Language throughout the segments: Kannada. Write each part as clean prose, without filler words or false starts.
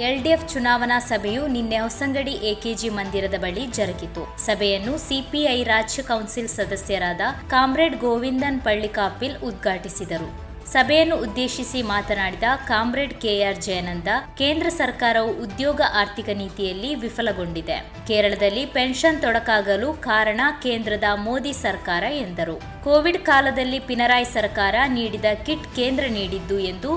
ಎಲ್ಡಿಎಫ್ ಚುನಾವಣಾ ಸಭೆಯು ನಿನ್ನೆ ಹೊಸಂಗಡಿ ಎಕೆಜಿ ಮಂದಿರದ ಬಳಿ ಜರುಗಿತು. ಸಭೆಯನ್ನು ಸಿಪಿಐ ರಾಜ್ಯ ಕೌನ್ಸಿಲ್ ಸದಸ್ಯರಾದ ಕಾಮ್ರೇಡ್ ಗೋವಿಂದನ್ ಪಳ್ಳಿಕಾಪಿಲ್ ಉದ್ಘಾಟಿಸಿದರು. ಸಭೆಯನ್ನು ಉದ್ದೇಶಿಸಿ ಮಾತನಾಡಿದ ಕಾಮ್ರೇಡ್ ಕೆಆರ್ ಜಯನಂದ, ಕೇಂದ್ರ ಸರ್ಕಾರವು ಉದ್ಯೋಗ ಆರ್ಥಿಕ ನೀತಿಯಲ್ಲಿ ವಿಫಲಗೊಂಡಿದೆ. ಕೇರಳದಲ್ಲಿ ಪೆನ್ಷನ್ ತೊಡಕಾಗಲು ಕಾರಣ ಕೇಂದ್ರದ ಮೋದಿ ಸರ್ಕಾರ ಎಂದರು. ಕೋವಿಡ್ ಕಾಲದಲ್ಲಿ ಪಿನರಾಯಿ ಸರ್ಕಾರ ನೀಡಿದ ಕಿಟ್ ಕೇಂದ್ರ ನೀಡಿದ್ದು ಎಂದು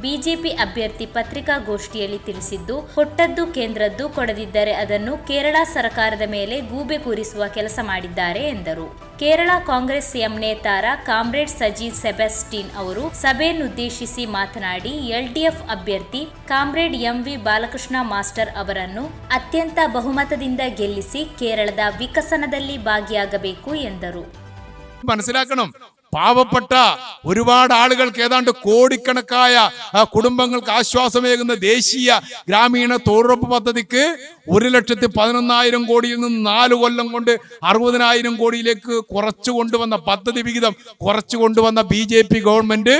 ಬಿಜೆಪಿ ಅಭ್ಯರ್ಥಿ ಪತ್ರಿಕಾಗೋಷ್ಠಿಯಲ್ಲಿ ತಿಳಿಸಿದ್ದು, ಕೊಟ್ಟದ್ದು ಕೇಂದ್ರದ್ದು, ಕೊಡದಿದ್ದರೆ ಅದನ್ನು ಕೇರಳ ಸರ್ಕಾರದ ಮೇಲೆ ಗೂಬೆ ಕೂರಿಸುವ ಕೆಲಸ ಮಾಡಿದ್ದಾರೆ ಎಂದರು. ಕೇರಳ ಕಾಂಗ್ರೆಸ್ ಎಂ ನೇತಾರ ಕಾಮ್ರೇಡ್ ಸಜೀದ್ ಸೆಬಾಸ್ಟಿನ್ ಅವರು ಸಭೆಯನ್ನುದ್ದೇಶಿಸಿ ಮಾತನಾಡಿ, ಎಲ್ಡಿಎಫ್ ಅಭ್ಯರ್ಥಿ ಕಾಮ್ರೇಡ್ ಎಂವಿ ಬಾಲಕೃಷ್ಣ ಮಾಸ್ಟರ್ ಅವರನ್ನು ಅತ್ಯಂತ ಬಹುಮತದಿಂದ ಗೆಲ್ಲಿಸಿ ಕೇರಳದ ವಿಕಸನದಲ್ಲಿ ഭാഗിയാಗಬೇಕು ಎಂದರು. മനസ്സിലാക്കണം, പാവപ്പെട്ട ഒരുപാട് ആളുകൾക്ക് ഏതാണ്ട് കോടിക്കണക്കായ കുടുംബങ്ങൾക്ക് ആശ്വാസമേകുന്ന ദേശീയ ഗ്രാമീണ തൊഴിലുറപ്പ് പദ്ധതിക്ക് 1,11,000 കോടിയിൽ നിന്ന് 4 കൊല്ലം കൊണ്ട് 60,000 കോടിയിലേക്ക് കുറച്ചു കൊണ്ടുവന്ന പദ്ധതി വിഹിതം കുറച്ചു കൊണ്ടുവന്ന BJP ഗവൺമെന്റ്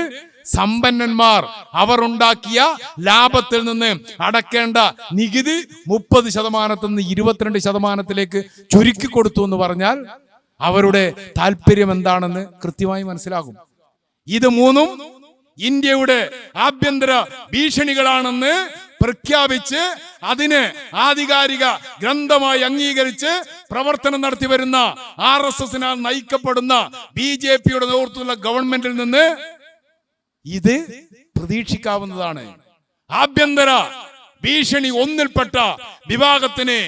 സമ്പന്നന്മാർ അവർ ഉണ്ടാക്കിയ ലാഭത്തിൽ നിന്ന് അടക്കേണ്ട നികുതി 30% നിന്ന് 22% ചുരുക്കി കൊടുത്തു എന്ന് പറഞ്ഞാൽ അവരുടെ താല്പര്യം എന്താണെന്ന് കൃത്യമായി മനസ്സിലാകും. ഇത് മൂന്നും ഇന്ത്യയുടെ ആഭ്യന്തര ഭീഷണികളാണെന്ന് പ്രഖ്യാപിച്ച് അതിനെ ആധികാരിക ഗ്രന്ഥമായി അംഗീകരിച്ച് പ്രവർത്തനം നടത്തി വരുന്ന RSSനാൽ നയിക്കപ്പെടുന്ന BJPയുടെ നേതൃത്വത്തിലുള്ള ഗവൺമെന്റിൽ നിന്ന് ഇത് പ്രതീക്ഷിക്കാവുന്നതാണ്. ആഭ്യന്തര ഭീഷണി ഒന്നിൽപ്പെട്ട വിഭാഗത്തിന്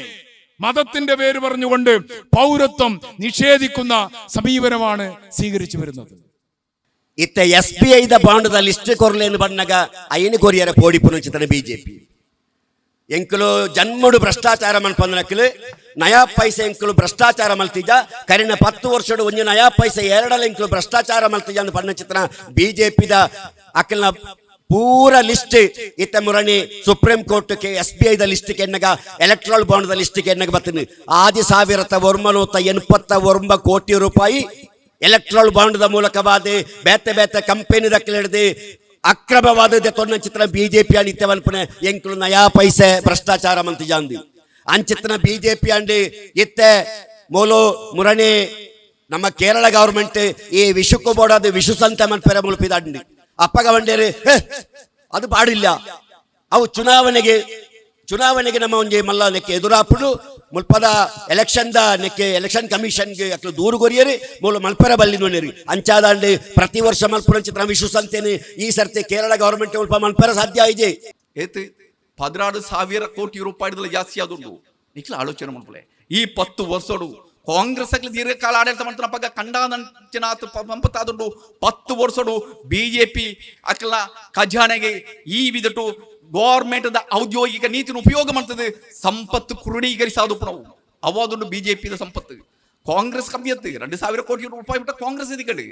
മതത്തിന്റെ പേര് പറഞ്ഞുകൊണ്ട് പൗരത്വം നിഷേധിക്കുന്ന സമീപനമാണ് സ്വീകരിച്ചു വരുന്നത്. ಇತ್ತ SBIದ ಬಾಂಡ್ದ ಲಿಸ್ಟ್ ಕೊರ್ಲೆ ಎಂದು ಬಂದಾಗ ಅಯ್ಯನ ಕೊರಿಯರ ಪೋಡಿಪುನ ಚಿತ್ರಣ BJP ಎಂಕುಲು ಜನ್ಮಡು ಭ್ರಷ್ಟಾಚಾರ ಮಲ್ಪಂದನಕ್ಕಲು ನಯಾ ಪೈಸೆ ಎಂಕುಲು ಭ್ರಷ್ಟಾಚಾರ ಮಲ್ತಿಜ ಕರಿನ 10 ವರ್ಷಡು ಒಂಜಿ ನಯಾ ಪೈಸೆ 2 ಎಂಕುಲು ಭ್ರಷ್ಟಾಚಾರ ಮಲ್ತಿಜ ಅಂತ ಪನ್ನ ಚಿತ್ರಣ BJPದ ಅಕ್ಕಲ್ನ ಪೂರ ಲಿಸ್ಟ್ ಇತ್ತ ಮುರಣಿ ಸುಪ್ರೀಂ ಕೋರ್ಟ್ ಕೆ SBIದ ಲಿಸ್ಟ್ ಕೆನ್ನಗ ಎಲೆಕ್ಟ್ರಲ್ ಬಾಂಡ್ದ ಲಿಸ್ಟ್ ಕೆನ್ನಗ ಬರ್ತನೆ 6,989 ಕೋಟಿ ರೂಪಾಯಿ ಎಲೆಕ್ಟ್ರಲ್ ಬಾಂಡ್ದ ಮೂಲಕವಾದ ಬೇತೆ ಬೇತೆ ಕಂಪನಿ ದಕ್ಕಲಿಡಿದು ಅಕ್ರಮವಾದ ತೊನ್ನ ಚಿತ್ರ BJP ನಿತ್ಯವಲ್ಪನೆ ಎಂಕುಲು ನಯಾ ಪೈಸೆ ಭ್ರಷ್ಟಾಚಾರ ಮಂತಿ ಜಾಂದಿ ಅಂಚಿತ್ರನ BJP ಅಂಡಿ ಇತ್ತೆ ಮೂಲು ಮುರಣಿ ನಮ್ಮ ಕೇರಳ ಗವರ್ಮೆಂಟ್ ಈ ವಿಷಕ್ಕೂ ಬೋಡಾದ ವಿಷು ಸಂತೆ ಮನ್ಪೆರ ಮುಲ್ಪಿದಾಂಡಿ ಅಪ್ಪಗ ಬಂಡೇರಿ ಅದು ಪಾಡಿಲ್ಲ. ಅವು ಚುನಾವಣೆಗೆ ನಮ್ಮ ಒಂಜಿ ಮಲ್ಲ ನೆಕ್ಕೆ ಎದುರಾಪುಡು ಮುಲ್ಪದ ಎಲೆಕ್ಷನ್ ಎಲೆಕ್ಷನ್ ಕಮಿಷನ್ಗೆ ಅಕ್ಲು ದೂರು ಕೊರಿಯರಿ ಮೂಲ ಮಲ್ಪೆರ ಬಲ್ಲಿ ನೋಡಿರಿ ಅಂಚಾದಾಂಡಿ ಪ್ರತಿ ವರ್ಷ ಮಲ್ಪುರ ಚಿತ್ರ ವಿಶ್ವ ಸಂತೇನೆ ಈ ಸರ್ತಿ ಕೇರಳ ಗವರ್ಮೆಂಟ್ ಮುಲ್ಪ ಮಲ್ಪೆರ ಸಾಧ್ಯ ಇದೆ. ಏತು 16,000 ಕೋಟಿ ರೂಪಾಯಿದಲ್ಲ ಜಾಸ್ತಿ ಆದುಂಡು ನಿಕ್ಲ ಆಲೋಚನೆ ಮಾಡ್ಕೊಳ್ಳೆ. ಈ 10 ವರ್ಷಡು ಕಾಂಗ್ರೆಸ್ ಆಗ್ಲಿ ದೀರ್ಘಕಾಲ ಆಡಳಿತ ಮಾಡ್ತಾನ ಪಕ್ಕ ಕಂಡಾದಂಚನಾಥ ಸಂಪತ್ತಾದುಂಡು 10 ವರ್ಷಡು BJP ಅಕ್ಲ ಖಜಾನೆಗೆ ಈ ವಿಧಟು ಗವರ್ಮೆಂಟ್ ಔದ್ಯೋಗಿಕ ನೀತಿನ ಉಪಯೋಗ ಮಾಡ್ತದೆ ಸಂಪತ್ತು ಕ್ರೋಢೀಕರಿಸಾದು ನಾವು ಅವಾದುಂಡು BJPದ ಸಂಪತ್ತು. ಕಾಂಗ್ರೆಸ್ ಕಮ್ಮಿ ಅತ್ತು 2,000 ಕೋಟಿ ರೂಪಾಯಿ ಬಿಟ್ಟ ಕಾಂಗ್ರೆಸ್ ಇದಕ್ಕಂಡು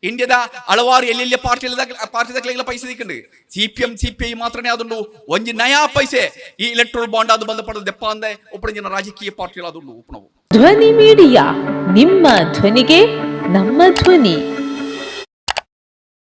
ಇಂಡಿಯಾದ ಹಲವಾರು ಎಲ್ಲೆಲ್ಲ ಪಾರ್ಟಿದಾಗಲೆಲ್ಲ ಪೈಸೆ ಇದಕ್ಕಂಡು CPI ಮಾತ್ರನೇ ಆದುಂಡು ಒಂಜಿ ನಯಾ ಪೈಸೆ ಈ ಎಲೆಕ್ಟ್ರಲ್ ಬಾಂಡ್ ಅದು ಬಂದ ಪಡೆದ ದೆಪ್ಪ ಅಂದೆ ಒಬ್ಬರ ಜನ ರಾಜಕೀಯ ಪಾರ್ಟಿಗಳು ಆದುಂಡು ಉಪನವು. ಧ್ವನಿ ಮೀಡಿಯಾ, ನಿಮ್ಮ ಧ್ವನಿಗೆ ನಮ್ಮ ಧ್ವನಿ.